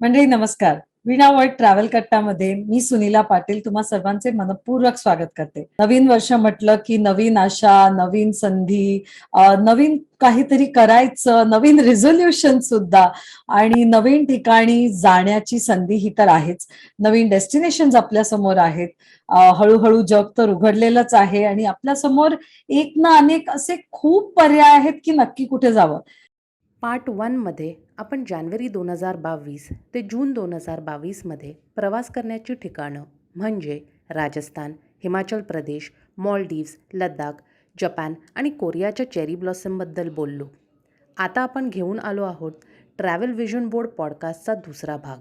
मंडळी नमस्कार. वीणा world travel कट्टामध्ये मी सुनीला पाटील तुम्हा सर्वांचे मनपूर्वक स्वागत करते. नवीन वर्ष म्हटलं की नवीन आशा, नवीन संधी, नवीन काहीतरी करायचं, नवीन रिझोल्युशन सुद्धा आणि नवीन ठिकाणी जाण्याची संधी ही तर आहेच. नवीन डेस्टिनेशन आपल्या समोर आहेत. हळूहळू जग तर उघडलेलंच आहे आणि आपल्या समोर एक ना अनेक असे खूप पर्याय आहेत की नक्की कुठे जावं. पार्ट 1मध्ये आपण जानेवारी 2022 ते जून 2022मध्ये प्रवास करण्याची ठिकाणं म्हणजे राजस्थान, हिमाचल प्रदेश, मॉलडीव्स, लडाख, जपान आणि कोरियाच्या चेरी ब्लॉसमबद्दल बोललो. आता आपण घेऊन आलो आहोत ट्रॅव्हल व्हिजन बोर्ड पॉडकास्टचा दुसरा भाग.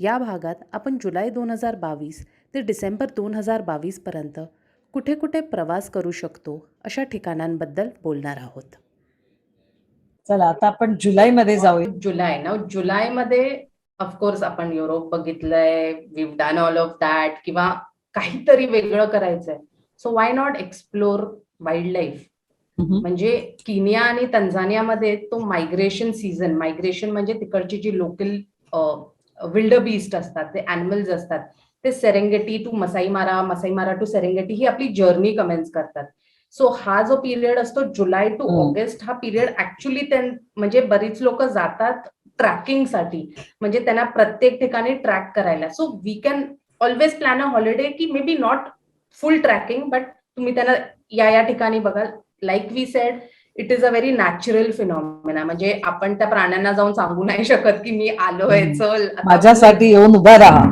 या भागात आपण जुलै 2022 ते डिसेंबर 2022पर्यंत कुठे कुठे प्रवास करू शकतो अशा ठिकाणांबद्दल बोलणार आहोत. चला आता आपण जुलैमध्ये जाऊया. जुलैमध्ये ऑफकोर्स आपण युरोप बघितलंय, विव डन ऑल ऑफ दॅट, किंवा काहीतरी वेगळं करायचंय. So why not explore wild life. म्हणजे किनिया आणि तंझानियामध्ये तो मायग्रेशन म्हणजे तिकडची जी लोकल विल्ड बीस्ट असतात, ते अॅनिमल्स असतात, ते सेरेंगेटी टू मसाई मारा टू सेरेंगेटी ही आपली जर्नी कमेन्स करतात. सो हा जो पिरियड असतो जुलै टू ऑगस्ट, हा पिरियड ऍक्च्युली म्हणजे बरीच लोक जातात ट्रॅकिंगसाठी, म्हणजे त्यांना प्रत्येक ठिकाणी ट्रॅक करायला. So we can always plan a holiday की may be not full trekking, but तुम्ही त्यांना या ठिकाणी बघा. Like we said, it is a very natural phenomena. म्हणजे आपण त्या प्राण्यांना जाऊन सांगू नाही शकत की मी आलोय, चल माझ्यासाठी येऊन उभा राहा.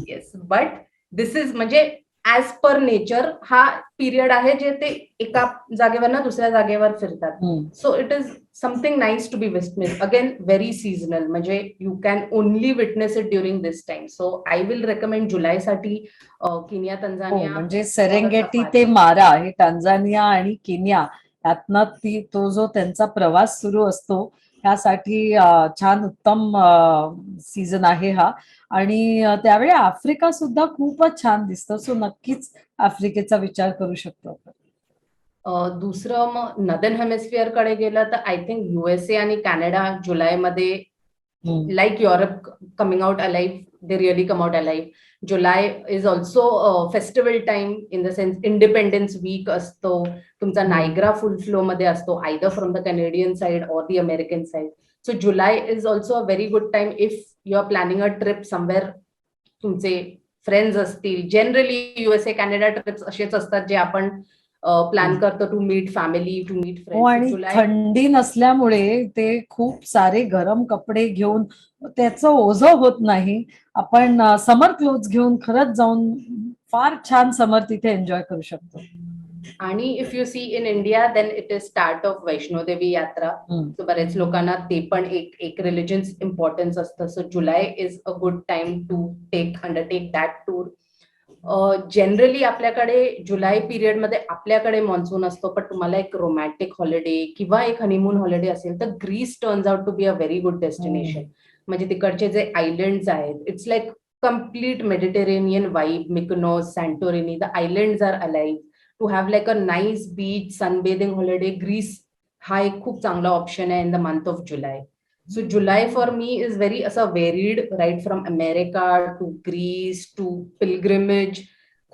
येस, बट दिस इज म्हणजे ऍज पर नेचर हा पिरियड आहे जे ते एका जागेवर ना दुसऱ्या जागेवर फिरतात. So it is something nice to be witness. Again very seasonal, म्हणजे you can only witness it during this time. So I will recommend जुलैसाठी किनिया, तंझानिया. म्हणजे सेरेंगेटी ते मारा हे टांझानिया आणि केनिया यातनं तो जो त्यांचा प्रवास सुरू असतो ह्यासाठी छान उत्तम सीझन आहे हा. आणि त्यावेळी आफ्रिका सुद्धा खूपच छान दिसतं. सो नक्कीच आफ्रिकेचा विचार करू शकतो आपण. दुसरं मग नदर्न हेमिस्फिअर कडे गेलं तर आय थिंक युएसए आणि कॅनडा जुलैमध्ये, like Europe coming out alive, they really come out alive. July is also a festival time in the sense Independence Week असतो, तुमचा नायग्रा फुल फ्लो मध्ये असतो, either from the Canadian side or the American side. So July is also a very good time if you are planning a trip somewhere. तुमचे friends असतील, generally USA Canada trips असेच असतात जे आपण plan करतो to meet family, to meet friends. आणि थंडी नसल्यामुळे ते खूप सारे गरम कपडे घेऊन त्याचं ओझं होत नाही. आपण समर क्लोथ घेऊन खरंच जाऊन फार छान समर तिथे एन्जॉय करू शकतो. आणि if you see in India, then it is start of Vaishno Devi यात्रा. सो बरेच लोकांना ते पण एक रिलिजन्स इम्पॉर्टन्स असतं. So July is a good time to undertake that tour. Generally आपल्याकडे जुलै पिरियड मध्ये आपल्याकडे मान्सून असतो, पण तुम्हाला एक रोमॅन्टिक हॉलिडे किंवा एक हनीमून हॉलिडे असेल तर Greece turns out to be a very good destination. म्हणजे तिकडचे जे आयलंड्स आहेत, it's like complete Mediterranean vibe. Mykonos, Santorini, the islands are alive. To have like a nice beach sunbathing holiday, Greece हा एक खूप चांगला ऑप्शन आहे in the month of July. So July for me is very varied, right from America to Greece to pilgrimage.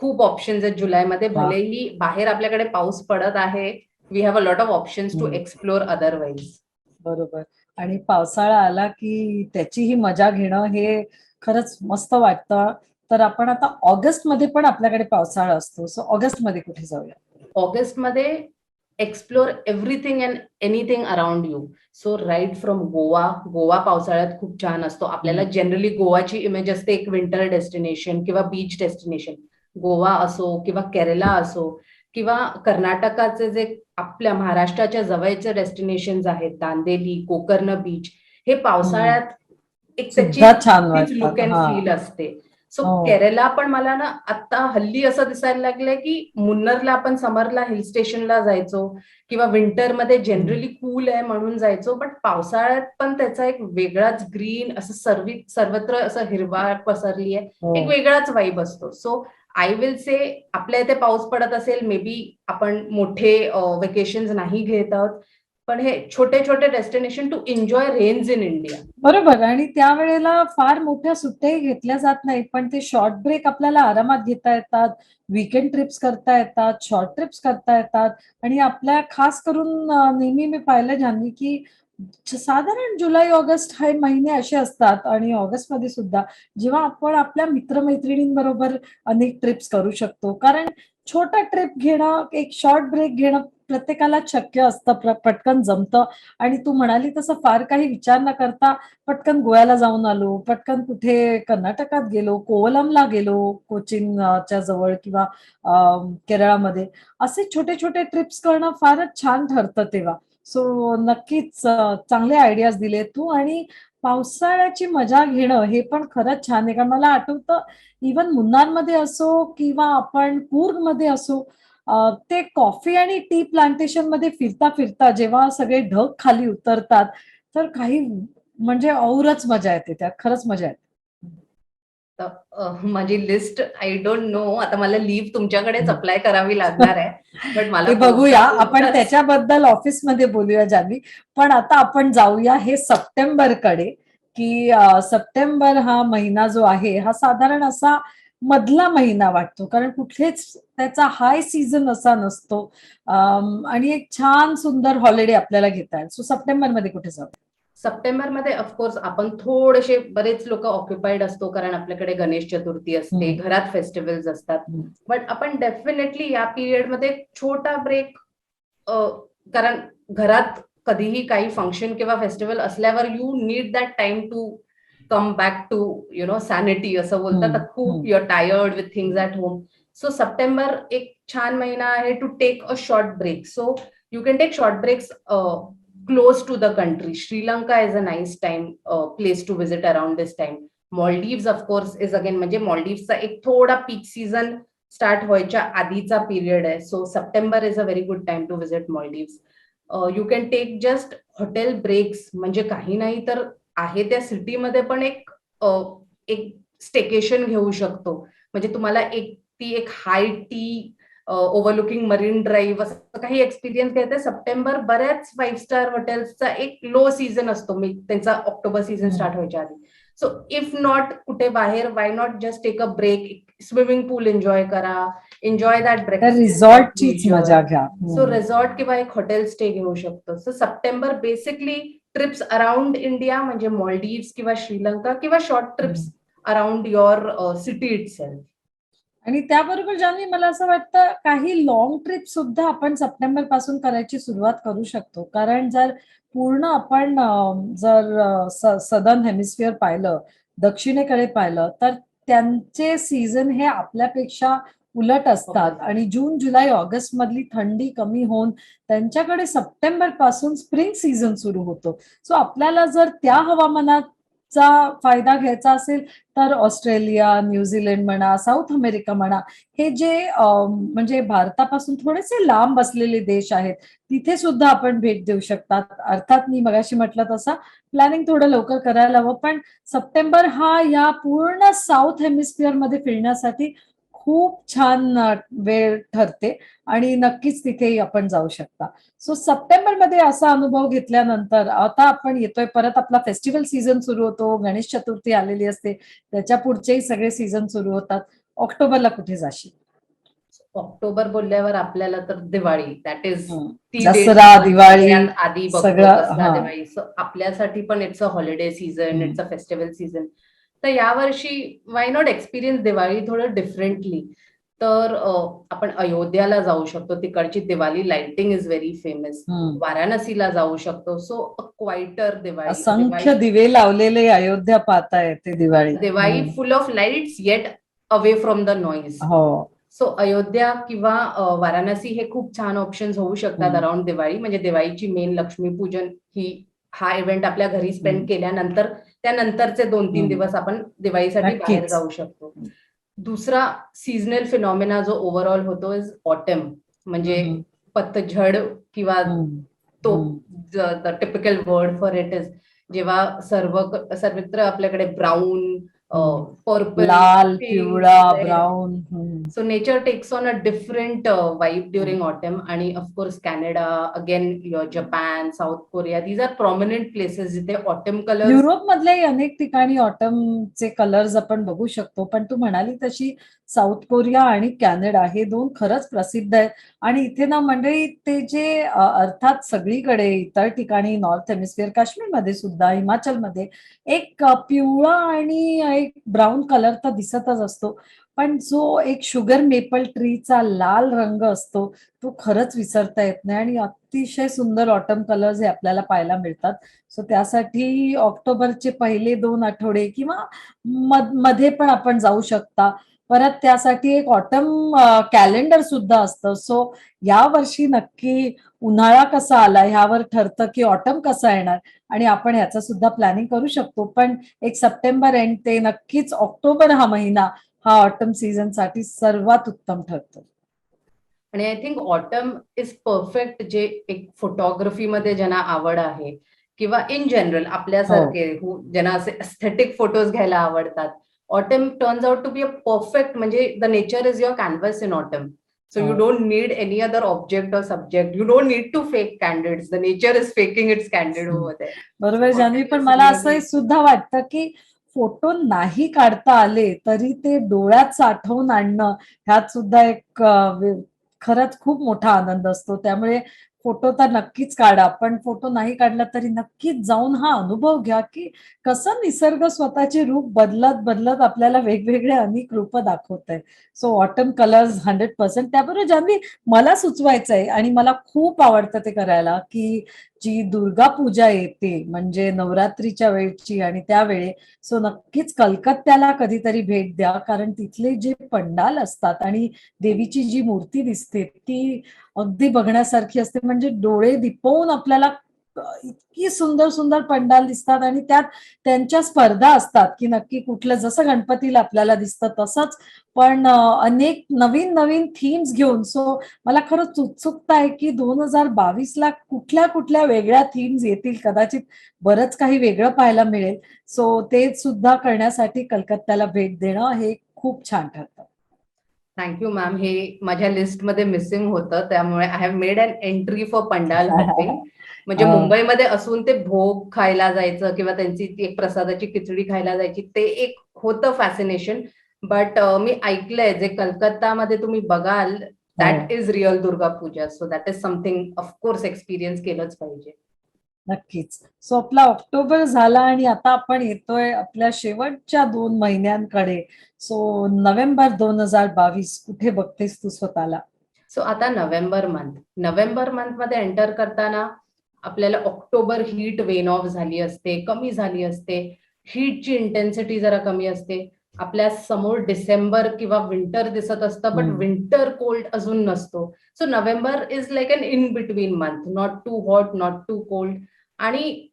खूप options आहेत जुलैमध्ये. भलेही बाहेर आपल्याकडे पाऊस पडत आहे, we have a lot of options to explore otherwise. बरोबर. आणि पावसाळा आला की त्याचीही मजा घेणं हे खरंच मस्त वाटतं. तर आपण आता ऑगस्ट मध्ये पण आपल्याकडे पावसाळा असतो. सो ऑगस्ट मध्ये कुठे जाऊया? ऑगस्टमध्ये explore everything and anything around you. So right from Goa पावसाळ्यात खूप छान असतो. आपल्याला जनरली गोवाची इमेज असते एक विंटर डेस्टिनेशन किंवा बीच डेस्टिनेशन. गोवा असो किंवा केरला असो किंवा कर्नाटकाचे जे आपल्या महाराष्ट्राच्या जवळचे डेस्टिनेशन्स आहेत, दांदेली, गोकर्ण बीच, हे पावसाळ्यात एक त्याची लुक अँड फील असते. सो केरला पण मला ना आता हल्ली असं दिसायला लागलंय की मुन्नरला आपण समरला हिल स्टेशनला जायचो किंवा विंटरमध्ये जनरली कूल आहे म्हणून जायचो, बट पावसाळ्यात पण त्याचा एक वेगळाच ग्रीन असं सर्वत्र असं हिरवा पसरली आहे, एक वेगळाच वाईब असतो. सो आय विल से, आपल्या इथे पाऊस पडत असेल, मे बी आपण मोठे वेकेशन्स नाही घेत आहोत, पण हे छोटे छोटे destination to enjoy rains in India. बरोबर. आणि त्यावेळेला फार मोठ्या सुट्ट्याही घेतल्या जात नाही, पण ते शॉर्ट ब्रेक आपल्याला आरामात घेता येतात, वीकेंड ट्रिप्स करता येतात, शॉर्ट ट्रिप्स करता येतात. आणि आपल्या खास करून नेहमी मी पाहिलं जान्हवी की साधारण जुलै ऑगस्ट हे महिने असे असतात, आणि ऑगस्टमध्ये सुद्धा, जेव्हा आपण आपल्या मित्रमैत्रिणींबरोबर अनेक ट्रिप्स करू शकतो. कारण छोटा ट्रिप घेणं, एक शॉर्ट ब्रेक घेणं प्रत्येकाला शक्य असतं, पटकन जमतं. आणि तू म्हणाली तसं फार काही विचार न करता पटकन गोव्याला जाऊन आलो, पटकन कुठे कर्नाटकात गेलो, कोवलमला गेलो, कोचीनच्या जवळ, किंवा केरळामध्ये. असे छोटे छोटे ट्रिप्स करणं फारच छान ठरतं तेव्हा. सो नक्कीच चांगले आयडियाज दिले तू. आणि पावसाळ्याची मजा घेणं हे पण खरंच छान आहे. कारण मला आठवतं, इव्हन मुन्नारमध्ये असो किंवा आपण कूर्गमध्ये असो, ते कॉफी आणि टी प्लांटेशन मध्ये फिरता फिरता जेव्हा सगळे ढग खाली उतरतात, तर काही म्हणजे औरच मजा येते त्यात. खरंच मजा येते. माझी लिस्ट आय डोंट नो, आता मला लीव्ह तुमच्याकडेच अप्लाय करावी लागणार आहे. बट मला ते बघूया, आपण पोहोचायला त्याच्याबद्दल ऑफिसमध्ये बोलूया जान्हवी. पण आता आपण जाऊया हे सप्टेंबरकडे, की सप्टेंबर हा महिना जो आहे, हा साधारण असा मधला महिना वाटतो, कारण कुठलेच त्याचा हाय सीझन असा नसतो. आणि एक छान सुंदर हॉलिडे आपल्याला घेता येईल. सो सप्टेंबरमध्ये कुठे जाऊ? सप्टेंबरमध्ये ऑफकोर्स आपण थोडेसे बरेच लोक ऑक्युपाईड असतो, कारण आपल्याकडे गणेश चतुर्थी असते, घरात फेस्टिवल्स असतात. बट आपण डेफिनेटली या पिरियडमध्ये छोटा ब्रेक, कारण घरात कधीही काही फंक्शन किंवा फेस्टिवल असल्यावर you need that time to come back to sanity असं बोलतात. खूप your tired with things at home. So September एक छान महिना आहे to take a short break. So you can take short breaks close to the country. Sri Lanka is a nice time place to visit around this time. Maldives of course is again, म्हणजे Maldives एक थोडा पीक season start व्हायच्या आधीचा period आहे. So September is a very good time to visit Maldives. You can take just hotel breaks, म्हणजे काही नाही तर आहे त्या सिटीमध्ये पण एक स्टेकेशन घेऊ शकतो. म्हणजे तुम्हाला एक हाय टी ओव्हरलुकिंग मरीन ड्राईव्ह असं काही एक्सपिरियन्स घ्यायचं. सप्टेंबर बऱ्याच 5 स्टार हॉटेल्सचा एक लो सीझन असतो, मी त्यांचा ऑक्टोबर सीझन स्टार्ट व्हायच्या आधी. सो इफ नॉट कुठे बाहेर, why not just take a break, swimming pool enjoy करा, एन्जॉय दॅट ब्रेकफास्ट, रिसॉर्टचीच मजा घ्या. सो रिसॉर्ट किंवा एक हॉटेल स्टे घेऊ शकतो. So September basically trips around India, म्हणजे मॉल्डीव्स किंवा श्रीलंका, किंवा short trips around your city itself. आणि त्याबरोबर जान्हवी, मला असं वाटतं काही लॉंग ट्रिप सुद्धा आपण सप्टेंबर पासून करायची सुरुवात करू शकतो. कारण जर पूर्ण आपण जर सदर्न हेमिस्फिअर पाहिलं, दक्षिणेकडे पाहिलं, तर त्यांचे सीझन हे आपल्यापेक्षा उलट असतात. आणि जून जुलै ऑगस्ट मधली थंडी कमी होऊन त्यांच्याकडे सप्टेंबर पासून स्प्रिंग सीझन सुरू होतो. सो आपल्याला जर त्या हवामानाचा फायदा घ्यायचा असेल, तर ऑस्ट्रेलिया, न्यूझीलंड म्हणा, साऊथ अमेरिका म्हणा, हे जे म्हणजे भारतापासून थोडेसे लांब असलेले देश आहेत, तिथे सुद्धा आपण भेट देऊ शकतात. अर्थात मी मगाशी म्हटलं तसं प्लॅनिंग थोडं लवकर करायला हवं, पण सप्टेंबर हा या पूर्ण साऊथ हेमिस्फिअर मध्ये फिरण्यासाठी खूप छान वेळ ठरते. आणि नक्कीच तिथेही आपण जाऊ शकता. सो सप्टेंबरमध्ये असा अनुभव घेतल्यानंतर आता आपण येतोय परत, आपला फेस्टिवल सीझन सुरू होतो, गणेश चतुर्थी आलेली असते, त्याच्या पुढचेही सगळे सीझन सुरू होतात. ऑक्टोबरला कुठे जाशील? ऑक्टोबर बोलल्यावर आपल्याला तर दिवाळी, दॅट इज ती दसरा, दिवाळी आधी बघतो. सगळं. दसरा, दिवाळी आपल्यासाठी पण it's a holiday season, it's a festival season. तर यावर्षी वाय नॉट एक्सपिरियन्स दिवाळी थोडं डिफरंटली. तर आपण अयोध्याला जाऊ शकतो, तिकडची Diwali lighting is very famous. वाराणसीला जाऊ शकतो. सो अ क्वाइटर दिवाळी, असंख्य दिवे लावलेले अयोध्या पाहता येते दिवाळी. दिवाळी फुल of lights eight away from the noise. हो. सो अयोध्या किंवा वाराणसी हे खूप छान ऑप्शन्स होऊ शकतात अराउंड दिवाळी. म्हणजे दिवाळीची मेन लक्ष्मीपूजन हा इव्हेंट आपल्या घरी स्पेंड केल्यानंतर त्यानंतरचे 2-3 दिवस आपण दिवाळीसाठी बाहेर जाऊ शकतो. दुसरा सीझनल फिनॉमिना जो ओव्हरऑल होतो इज ऑटम, म्हणजे पतझड, किंवा तो the typical word for it is जेव्हा सर्वत्र आपल्याकडे ब्राऊन पर्पल लाल, पिवळा, brown. So nature takes on a different vibe during autumn. आणि of course Canada, again your Japan, South Korea, these are prominent places जिथे autumn colors. युरोप मधल्याही अनेक ठिकाणी ऑटमचे colours आपण बघू शकतो, पण तू म्हणाली तशी साऊथ कोरिया आणि कॅनडा हे दोन खरंच प्रसिद्ध आहेत. आणि इथे ना मंडळी ते जे अर्थात सगळीकडे इतर ठिकाणी नॉर्थ हेमिस्फिअर, काश्मीरमध्ये सुद्धा, हिमाचलमध्ये एक पिवळा आणि एक ब्राऊन कलर तर दिसतच असतो, पण जो एक शुगर मेपल ट्रीचा लाल रंग असतो तो खरंच विसरता येत नाही आणि अतिशय सुंदर ऑटम कलर्स हे आपल्याला पाहायला मिळतात. सो त्यासाठी ऑक्टोबरचे पहिले 2 आठवडे किंवा मध्ये पण आपण जाऊ शकता. परत त्यासाठी एक ऑटम कॅलेंडर सुद्धा असतं. सो या वर्षी नक्की उन्हाळा कसा आला ह्यावर ठरतं की ऑटम कसा येणार, आणि आपण ह्याचं सुद्धा प्लॅनिंग करू शकतो. पण एक सप्टेंबर एंड ते नक्कीच ऑक्टोबर हा महिना हा ऑटम सीझन साठी सर्वात उत्तम ठरतो. आणि I think autumn is perfect, जे एक फोटोग्राफीमध्ये ज्यांना आवड आहे किंवा इन जनरल आपल्यासारखे ज्यांना असे एस्थेटिक फोटोज घ्यायला आवडतात, autumn turns out to be a perfect, म्हणजे the nature is your canvas in autumn. So you don't need any other object or subject. You don't need to fake candids. The nature is faking its candid over there. बरोबर जान्हवी, पण मला असं सुद्धा वाटतं की photo नाही काढता आले तरी ते डोळ्यात साठवून आणणं ह्यात सुद्धा एक खरंच खूप मोठा आनंद असतो. त्यामुळे फोटो तर नक्कीच काढा, पण फोटो नाही काढला तरी नक्कीच जाऊन हा अनुभव घ्या की कसं निसर्ग स्वतःचे रूप बदलत बदलत आपल्याला वेगवेगळे अनेक रूप दाखवत आहे. So autumn colours 100%. त्याबरोबर जान्हवी मला सुचवायचं आहे आणि मला खूप आवडतं ते करायला की जी दुर्गा पूजा येते म्हणजे नवरात्रीच्या वेळची आणि त्यावेळे, सो नक्कीच कलकत्त्याला कधीतरी भेट द्या, कारण तिथले जे पंडाल असतात आणि देवीची जी मूर्ती दिसते ती अगदी बघण्यासारखी असते. म्हणजे डोळे दिपवून आपल्याला इतकी सुंदर सुंदर पंडाल दिसतात आणि त्यात त्यांच्या स्पर्धा असतात की नक्की कुठलं, जसं गणपतीला आपल्याला दिसतं तसंच, पण अनेक नवीन नवीन थीम्स घेऊन. सो मला खरंच उत्सुकता आहे की 2022ला कुठल्या कुठल्या वेगळ्या थीम्स येतील. कदाचित बरंच काही वेगळं पाहायला मिळेल. सो ते सुद्धा करण्यासाठी कलकत्त्याला भेट देणं हे खूप छान ठरतं. Thank you ma'am. हे माझ्या लिस्टमध्ये मिसिंग होतं, त्यामुळे I have made an entry for pandal hopping. म्हणजे मुंबईमध्ये असून ते भोग खायला जायचं किंवा त्यांची ती एक प्रसादाची खिचडी खायला जायची, ते एक होतं फॅसिनेशन. बट मी ऐकलंय जे कलकत्तामध्ये तुम्ही बघाल that is real Durga Puja. So that is something of course experience केलंच पाहिजे. नक्कीच. सो आपला ऑक्टोबर झाला आणि आता आपण येतोय आपल्या शेवटच्या 2 महिन्यांकडे. सो नोव्हेंबर 2022 कुठे बघतेस तू स्वतःला? सो आता नोव्हेंबर मंथ मध्ये एंटर करताना आपल्याला ऑक्टोबर हीट वेन ऑफ झाली असते, कमी झाली असते, हीटची इंटेन्सिटी जरा कमी असते. आपल्या समोर डिसेंबर किंवा विंटर दिसत असतं, बट विंटर कोल्ड अजून नसतो. So November is like an in between month, not too hot, not too cold. आणि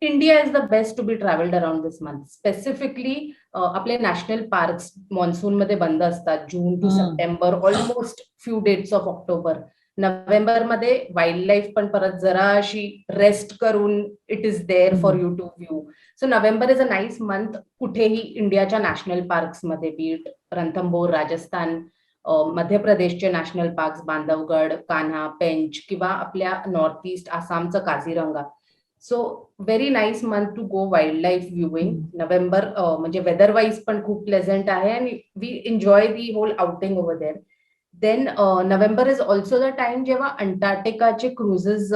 India is the best to be travelled around this month. Specifically आपले नॅशनल पार्क्स मॉन्सून मध्ये बंद असतात, June to September, almost few dates of October. November मध्ये wildlife पण परत जरा अशी रेस्ट करून it is there for you to view. So November is a nice month कुठेही इंडियाच्या नॅशनल पार्क्स मध्ये, बीट रणथंबोर राजस्थान, मध्य प्रदेशचे नॅशनल पार्क्स बांधवगड, कान्हा, पेंच, किंवा आपल्या नॉर्थ ईस्ट आसामचं Kaziranga. So very nice month to go wildlife viewing. November म्हणजे वेदर वाईज पण खूप प्लेझंट आहे आणि we enjoy the whole outing over there. Then November is also the time जेव्हा अंटार्क्टिकाचे क्रुझेस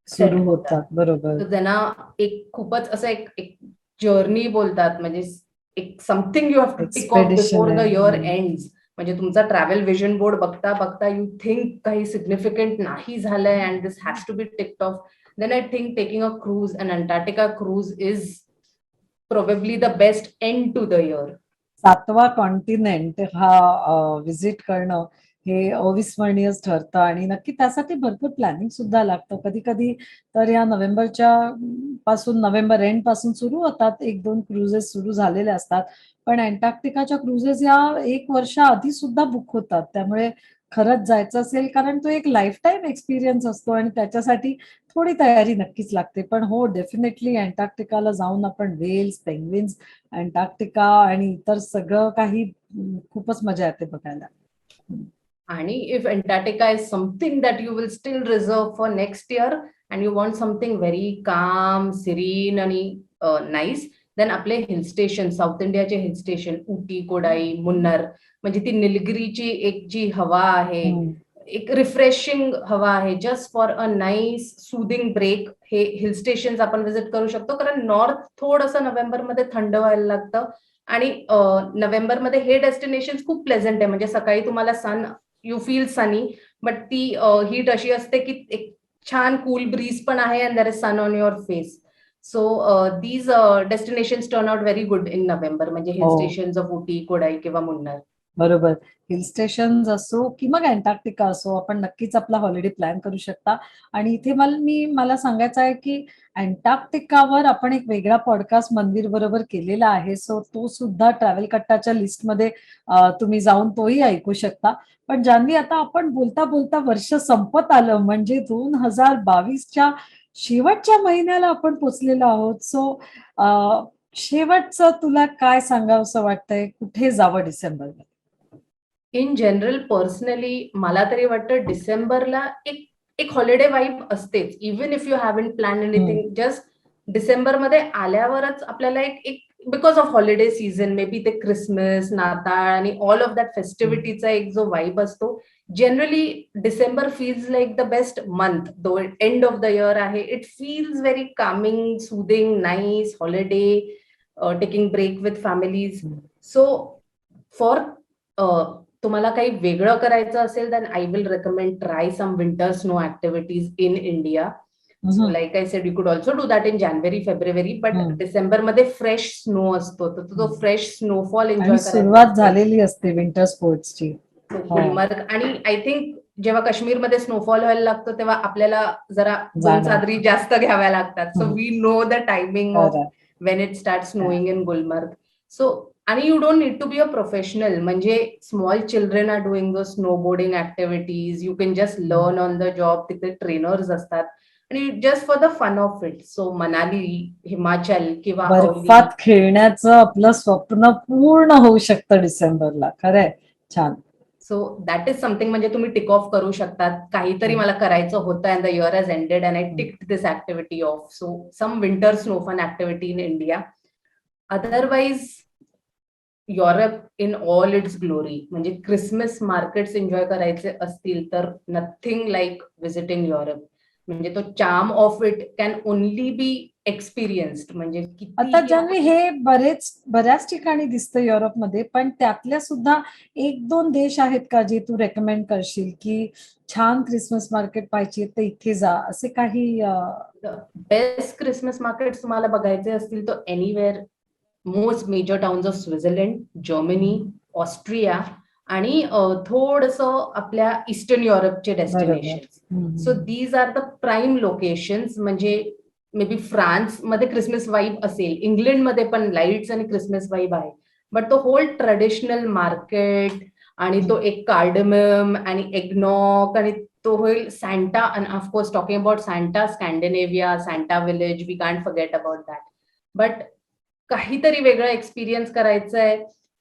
सुरू होतात. बरोबर. त्यांना एक खूपच असं एक जर्नी बोलतात, म्हणजे एक something you have to tick off before the year ends. म्हणजे तुमचा ट्रॅव्हल विजन बोर्ड बघता बघता यू थिंक काही सिग्निफिकंट नाही झालंय and this has to be ticked off. Then I think taking a cruise, an Antarctica cruise, is probably the best end to the year. 7वा continent हा visit करणं हे अविस्मरणीयच ठरतं आणि नक्की त्यासाठी भरपूर प्लॅनिंग सुद्धा लागतं. कधी कधी तर या नोव्हेंबर एंड पासून सुरू होतात, 1-2 क्रुझेस सुरू झालेले असतात, पण अंटार्क्टिकाच्या क्रुझेस या 1 वर्ष आधी सुद्धा बुक होतात. त्यामुळे खरंच जायचं असेल, कारण तो एक लाईफ टाईम एक्सपिरियन्स असतो आणि त्याच्यासाठी थोडी तयारी नक्कीच लागते. पण हो, डेफिनेटली अंटार्क्टिकाला जाऊन आपण व्हेल्स, पेंग्विन्स, अंटार्क्टिका आणि इतर सगळं काही खूपच मजा येते बघायला. आणि if Antarctica is something that you will still reserve for next year and you want something very calm, serene आणि नाईस, देन आपले हिल स्टेशन, साऊथ इंडियाचे हिल स्टेशन उटी, कोडाई, मुन्नार, म्हणजे ती निलगिरीची एक जी हवा आहे, एक रिफ्रेशिंग हवा आहे, just for a nice soothing break, हे हिल स्टेशन आपण विजिट करू शकतो. कारण नॉर्थ थोडंसं नोव्हेंबरमध्ये थंड व्हायला लागतं आणि नोव्हेंबरमध्ये हे डेस्टिनेशन खूप प्लेझंट आहे. म्हणजे सकाळी तुम्हाला sun, you feel sunny, but ती हीट अशी असते की एक छान कूल ब्रीज पण आहे and there is sun on your face. So these destinations turn out very good in November, म्हणजे हिल हो. स्टेशन ऑफ उटी, कोडाई किंवा मुन्नार. बरोबर. हिल स्टेशन असो की मग अंटार्क्टिका असो, आपण नक्कीच आपला हॉलिडे प्लॅन करू शकता. आणि इथे मला सांगायचं आहे की अंटार्क्टिकावर आपण एक वेगळा पॉडकास्ट मंदिर बरोबर केलेला आहे. सो तो सुद्धा ट्रॅव्हल कट्टाच्या लिस्टमध्ये तुम्ही जाऊन तोही ऐकू शकता. पण जान्हवी, आता आपण बोलता बोलता वर्ष संपत आलं, म्हणजे 2022च्या शेवटच्या महिन्याला आपण पोचलेलो आहोत. सो शेवटचं तुला काय सांगावंसं वाटतंय, कुठे जावं डिसेंबरमध्ये? इन जनरल पर्सनली मला तरी वाटतं डिसेंबरला एक एक हॉलिडे वाईब असतेच. Even if you haven't plan anything, just डिसेंबरमध्ये आल्यावरच आपल्याला एक एक because of holiday season, may be ते क्रिसमस, नाताळ आणि ऑल ऑफ दॅट फेस्टिव्हिटीचा एक जो वाईब असतो, generally December feels like the best month. Though end of the year आहे, it feels very calming, soothing, nice holiday, taking break with families. So for तुम्हाला काही वेगळं करायचं असेल, then I will recommend try some winter snow activities in India. So like I said, you could also do that in January, February, but December मध्ये fresh snow असतो, तर तो fresh snowfall enjoy आणि करायचा सुरुवात असेल, झालेली असते विंटर स्पोर्ट्सची. गुलमर्ग. आणि आय थिंक जेव्हा काश्मीरमध्ये स्नोफॉल व्हायला लागतो तेव्हा आपल्याला जरा 2 जाणं. चादरी जास्त घ्याव्या लागतात. So we know the timing of खरं. when it starts snowing in Gulmarg. So, आणि you don't need to be a professional. म्हणजे small children are doing those snowboarding activities. You can just learn on the job. तिथे trainers असतात आणि just for the fun of it. So, Manali, Himachal किंवा औली. बर्फात खेळण्याचं आपलं स्वप्न पूर्ण होऊ शकतं डिसेंबरला. खरंय. छान. सो दॅट इज समथिंग, म्हणजे तुम्ही टिक ऑफ करू शकतात. काहीतरी मला करायचं होतं and the year has ended and I ticked this activity off. So some winter snow fun activity in India. Otherwise Europe in all its glory, म्हणजे Christmas markets enjoy करायचे असतील तर नथिंग लाईक व्हिजिटिंग युरोप. म्हणजे तो charm of it can only be experienced. म्हणजे आता किती जान्हवी, हे बऱ्याच ठिकाणी दिसतं युरोपमध्ये, पण त्यातल्या सुद्धा 1-2 देश आहेत का जे तू रेकमेंड करशील की छान क्रिसमस मार्केट पाहिजे तर इथे जा, असे काही? बेस्ट क्रिसमस मार्केट तुम्हाला बघायचे असतील तर anywhere, most major towns of Switzerland, Germany, Austria आणि थोडंसं आपल्या ईस्टर्न युरोपचे destination. So these are the prime locations. म्हणजे मे बी फ्रान्स मध्ये क्रिसमस वाईब असेल, इंग्लंडमध्ये पण लाईट्स आणि क्रिसमस वाईब आहे, बट तो होल ट्रेडिशनल मार्केट आणि तो एक कार्डमम आणि एग्नॉक आणि तो होईल Santa. And of course talking about Santa, Scandinavia, Santa village, we can't forget about that. But काहीतरी वेगळं एक्सपिरियन्स करायचं आहे.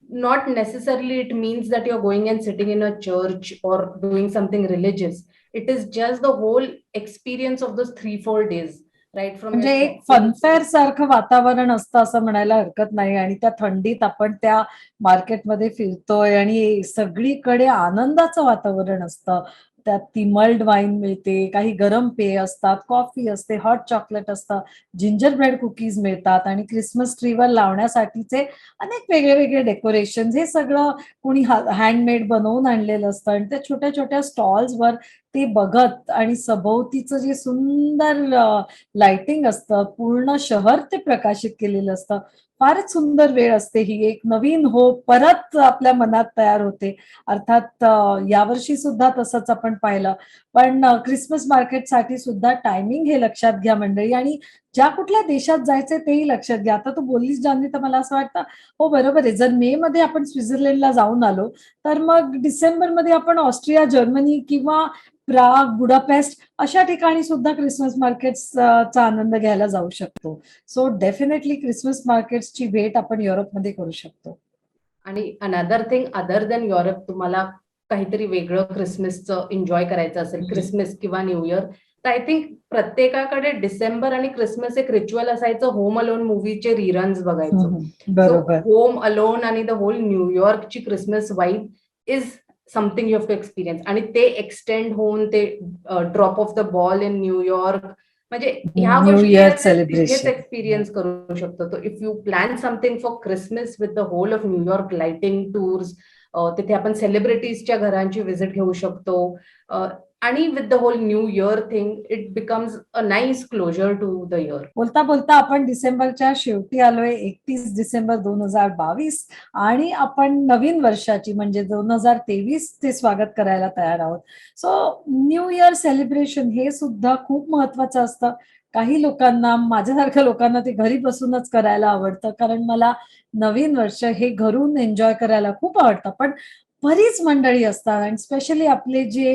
Not necessarily it means that you are going and sitting in a church or doing something religious. It is just the whole experience of those 3-4 days. Right from म्हणजे एक funfair सारखं वातावरण असतं असं म्हणायला हरकत नाही. आणि त्या थंडीत आपण त्या मार्केटमध्ये फिरतोय आणि सगळीकडे आनंदाचं वातावरण असतं. त्यात ती मल्ड वाईन मिळते, काही गरम पेय असतात, कॉफी असते, हॉट चॉकलेट असतं, जिंजर ब्रेड कुकीज मिळतात आणि क्रिसमस ट्रीवर लावण्यासाठीचे अनेक वेगळे वेगळे डेकोरेशन, हे सगळं कोणी हँडमेड बनवून आणलेलं असतं. आणि त्या छोट्या छोट्या स्टॉल्सवर ते बघत आणि सभोवतीचं जे सुंदर लाइटिंग असतं, पूर्ण शहर ते प्रकाशित केलेलं असतं, फारच सुंदर वेळ असते ही. एक नवीन होप परत आपल्या मनात तयार होते. अर्थात यावर्षी सुद्धा तसंच आपण पाहिलं. पण क्रिसमस मार्केटसाठी सुद्धा टायमिंग हे लक्षात घ्या मंडळी, आणि ज्या कुठल्या देशात जायचंय तेही लक्षात घ्या. आता तू बोललीस जान्हवी, तर मला असं वाटतं हो बरोबर आहे. जर मे मध्ये आपण स्वित्झर्लंडला जाऊन आलो, तर मग डिसेंबरमध्ये आपण ऑस्ट्रिया, जर्मनी किंवा प्राग, बुडापेस्ट अशा ठिकाणी सुद्धा क्रिसमस मार्केट्सचा आनंद घ्यायला जाऊ शकतो. सो डेफिनेटली क्रिसमस मार्केट्सची भेट आपण युरोपमध्ये करू शकतो. आणि another thing other than Europe, तुम्हाला काहीतरी वेगळं क्रिसमसचं एन्जॉय करायचं असेल, क्रिसमस किंवा न्यू इयर, तर आय थिंक प्रत्येकाकडे डिसेंबर आणि क्रिसमस एक रिच्युअल असायचं, होम अलोन मूवीचे रिरन्स बघायचं. सो बरोबर. होम अलोन आणि द होल न्यूयॉर्कची Christmas vibe is something you have to experience. आणि ते एक्सटेंड होऊन ते drop off the ball in New York, म्हणजे ह्या न्यू गोष्टी इयर तिथेच सेलिब्रेशन. एक्सपिरियन्स करू शकतो. तो if you plan something for Christmas with the whole of New York lighting tours, तिथे आपण सेलिब्रिटीजच्या घरांची व्हिजिट घेऊ शकतो. आणि with the whole new year thing, it becomes a nice closure to the year. बोलता बोलता आपण डिसेंबरच्या शेवटी आलोय. 31 डिसेंबर 2022, आणि आपण नवीन वर्षाची म्हणजे 2023 चे स्वागत करायला तयार आहोत. सो न्यू इयर सेलिब्रेशन हे सुद्धा खूप महत्वाचं असतं. काही लोकांना, माझ्यासारख्या लोकांना, ते घरी बसूनच करायला आवडतं, कारण मला नवीन वर्ष हे घरून एन्जॉय करायला खूप आवडतं. पण बरीच मंडळी असतात, आणि स्पेशली आपले जे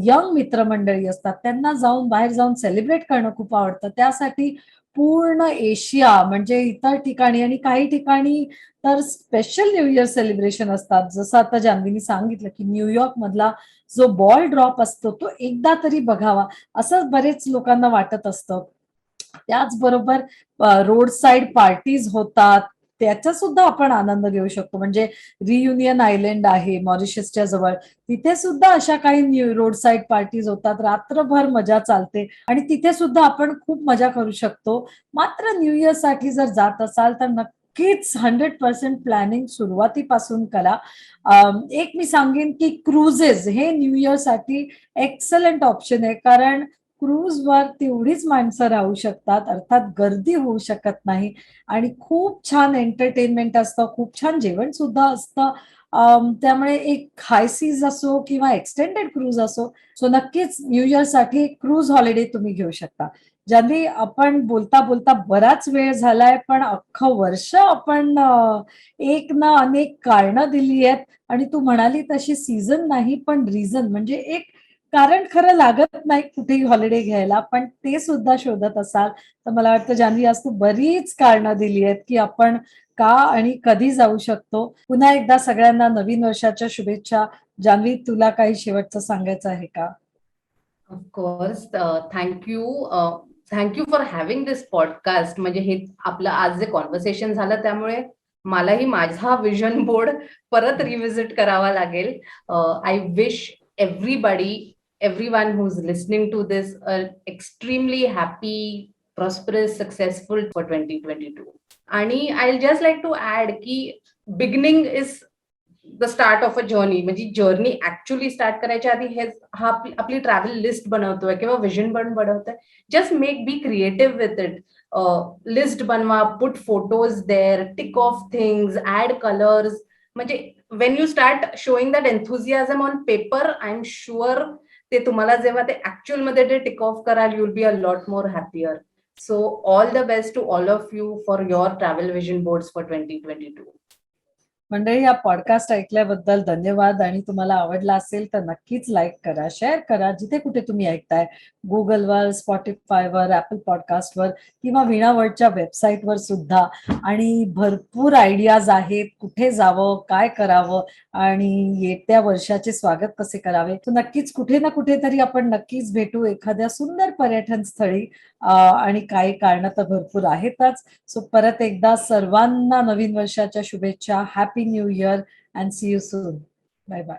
यंग मित्रमंडळी असतात, त्यांना बाहेर जाऊन सेलिब्रेट करणं खूप आवडतं. त्यासाठी पूर्ण एशिया म्हणजे इतर ठिकाणी आणि काही ठिकाणी तर स्पेशल न्यू इयर सेलिब्रेशन असतात. जसं आता जान्हवीनी सांगितलं की न्यूयॉर्क मधला जो बॉल ड्रॉप असतो तो एकदा तरी बघावा, असं बरेच लोकांना वाटत असतं. त्याचबरोबर रोड साइड पार्टीज होतात, त्याचा सुद्धा आपण आनंद घेऊ शकतो. म्हणजे रियुनियन आयलंड आहे मॉरिशसच्या जवळ, तिथे सुद्धा अशा काही रोड साइड पार्टीज होतात. रात्रभर मजा चालते आणि तिथे सुद्धा आपण खूप मजा करू शकतो. मात्र न्यू इयर साठी जर जात असाल तर नक्कीच 100% प्लॅनिंग सुरुवातीपासून करा. एक मी सांगेन की क्रुझेस हे न्यू इयर साठी एक्सलंट ऑप्शन आहे, कारण क्रूजवर तेवढीच माणसं राहू शकतात, अर्थात गर्दी होऊ शकत नाही, आणि खूप छान एंटरटेनमेंट असतं, खूप छान जेवण सुद्धा असतं. त्यामुळे एक हाय सीज असो किंवा एक्सटेंडेड क्रूज असो, सो नक्कीच न्यू इयर साठी एक क्रूज हॉलिडे तुम्ही घेऊ शकता. ज्यांनी आपण बोलता बोलता बराच वेळ झालाय, पण अख्खं वर्ष आपण एक ना अनेक कारणं दिली आहेत, आणि तू म्हणाली तशी सीझन नाही पण रिझन, म्हणजे एक कारण खरं लागत नाही कुठेही हॉलिडे घ्यायला, पण ते सुद्धा शोधत असाल तर मला वाटतं जान्हवी आज तू बरीच कारणं दिली आहेत की आपण का आणि कधी जाऊ शकतो. पुन्हा एकदा सगळ्यांना नवीन वर्षाच्या शुभेच्छा. जान्हवी, तुला काही शेवटचं सांगायचं आहे का? Of course, thank you for having this podcast. म्हणजे हे आपलं आज जे कॉन्व्हर्सेशन झालं त्यामुळे मलाही माझा विजन बोर्ड परत रिव्हिजिट करावा लागेल. I wish everyone who's listening to this a extremely happy, prosperous, successful for 2022. आणि I'll just like to add की beginning is the start of a journey. म्हणजे जर्नी ऍक्च्युअली स्टार्ट करायच्या आधी आपली travel list बनवतोय किंवा विजन पण बनवतोय. Just be creative with it. List बनवा, put photos there, tick off things, add colours. म्हणजे when you start showing that enthusiasm on paper, I am sure ते तुम्हाला जेव्हा ते ऍक्च्युअल मध्ये ते टिक ऑफ कराल, you'll be a lot more happier. So all the best to all of you for your travel vision boards for 2022. मंडळी, हा podcast ऐकल्याबद्दल धन्यवाद, आणि तुम्हाला आवडला असेल तर नक्कीच लाईक करा, शेअर करा, जिथे कुठे तुम्ही ऐकताय, गुगलवर, स्पॉटीफायवर, ऍपल पॉडकास्टवर किंवा वीणा वर्ल्डच्या वेबसाईटवर सुद्धा. आणि भरपूर आयडियाज आहेत, कुठे जावं, काय करावं आणि येत्या वर्षाचे स्वागत कसे करावे. तर नक्कीच कुठे ना कुठेतरी आपण नक्कीच भेटू एखाद्या सुंदर पर्यटन स्थळी, आणि काही कारणं तर भरपूर आहेतच. सो परत एकदा सर्वांना नवीन वर्षाच्या शुभेच्छा. Happy new year and see you soon. Bye bye.